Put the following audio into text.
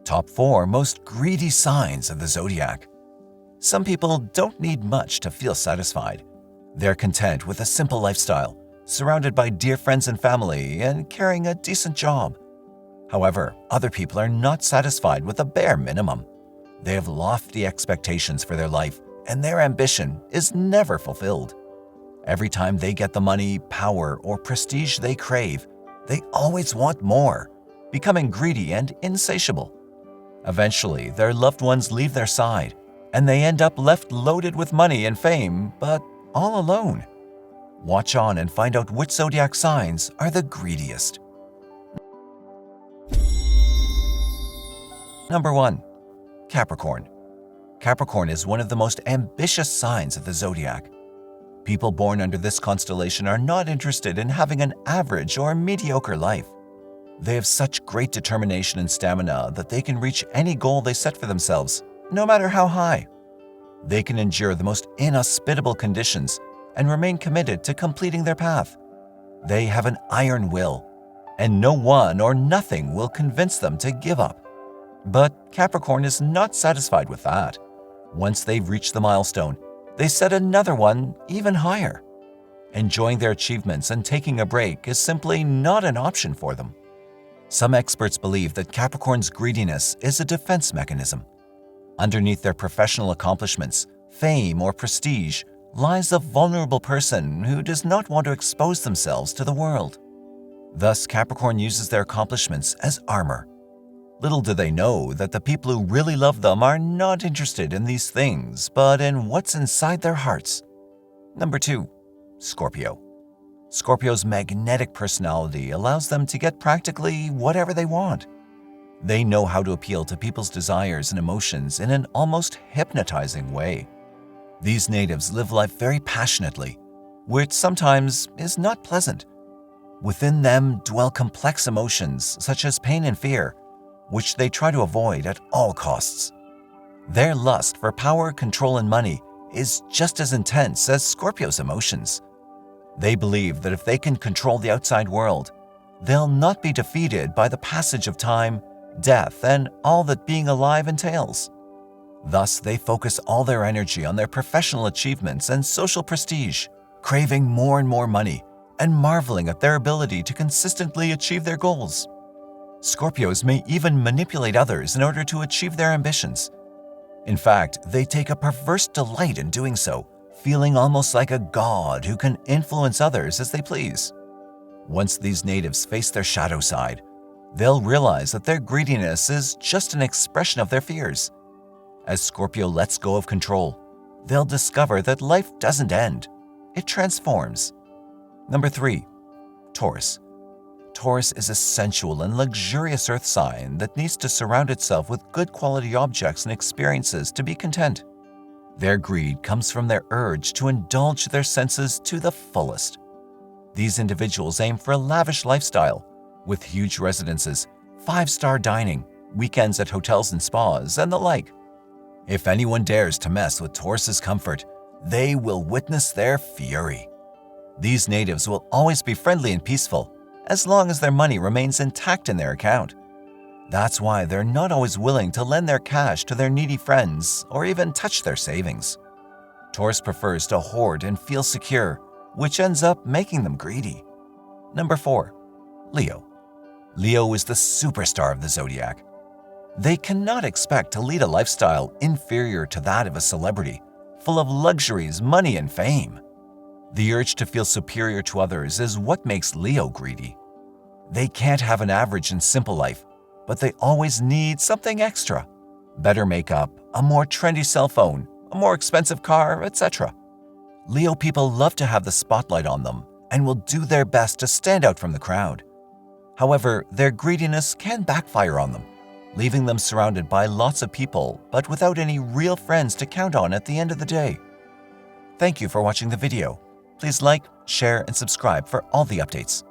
Top 4 most greedy signs of the zodiac. Some people don't need much to feel satisfied. They're content with a simple lifestyle, surrounded by dear friends and family, and carrying a decent job. However, other people are not satisfied with a bare minimum. They have lofty expectations for their life, and their ambition is never fulfilled. Every time they get the money, power, or prestige they crave, they always want more, becoming greedy and insatiable. Eventually, their loved ones leave their side, and they end up left loaded with money and fame, but all alone. Watch on and find out which zodiac signs are the greediest. Number 1. Capricorn. Capricorn is one of the most ambitious signs of the zodiac. People born under this constellation are not interested in having an average or mediocre life. They have such great determination and stamina that they can reach any goal they set for themselves, no matter how high. They can endure the most inhospitable conditions and remain committed to completing their path. They have an iron will, and no one or nothing will convince them to give up. But Capricorn is not satisfied with that. Once they've reached the milestone, they set another one even higher. Enjoying their achievements and taking a break is simply not an option for them. Some experts believe that Capricorn's greediness is a defense mechanism. Underneath their professional accomplishments, fame, or prestige lies a vulnerable person who does not want to expose themselves to the world. Thus, Capricorn uses their accomplishments as armor. Little do they know that the people who really love them are not interested in these things, but in what's inside their hearts. Number 2. Scorpio. Scorpio's magnetic personality allows them to get practically whatever they want. They know how to appeal to people's desires and emotions in an almost hypnotizing way. These natives live life very passionately, which sometimes is not pleasant. Within them dwell complex emotions such as pain and fear, which they try to avoid at all costs. Their lust for power, control, and money is just as intense as Scorpio's emotions. They believe that if they can control the outside world, they'll not be defeated by the passage of time, death, and all that being alive entails. Thus, they focus all their energy on their professional achievements and social prestige, craving more and more money, and marveling at their ability to consistently achieve their goals. Scorpios may even manipulate others in order to achieve their ambitions. In fact, they take a perverse delight in doing so, feeling almost like a god who can influence others as they please. Once these natives face their shadow side, they'll realize that their greediness is just an expression of their fears. As Scorpio lets go of control, they'll discover that life doesn't end, it transforms. Number 3. Taurus. Taurus is a sensual and luxurious earth sign that needs to surround itself with good quality objects and experiences to be content. Their greed comes from their urge to indulge their senses to the fullest. These individuals aim for a lavish lifestyle, with huge residences, 5-star dining, weekends at hotels and spas, and the like. If anyone dares to mess with Taurus's comfort, they will witness their fury. These natives will always be friendly and peaceful, as long as their money remains intact in their account. That's why they're not always willing to lend their cash to their needy friends or even touch their savings. Taurus prefers to hoard and feel secure, which ends up making them greedy. Number 4. Leo. Leo is the superstar of the zodiac. They cannot expect to lead a lifestyle inferior to that of a celebrity, full of luxuries, money, and fame. The urge to feel superior to others is what makes Leo greedy. They can't have an average and simple life, but they always need something extra. Better makeup, a more trendy cell phone, a more expensive car, etc. Leo people love to have the spotlight on them and will do their best to stand out from the crowd. However, their greediness can backfire on them, leaving them surrounded by lots of people but without any real friends to count on at the end of the day. Thank you for watching the video. Please like, share, and subscribe for all the updates.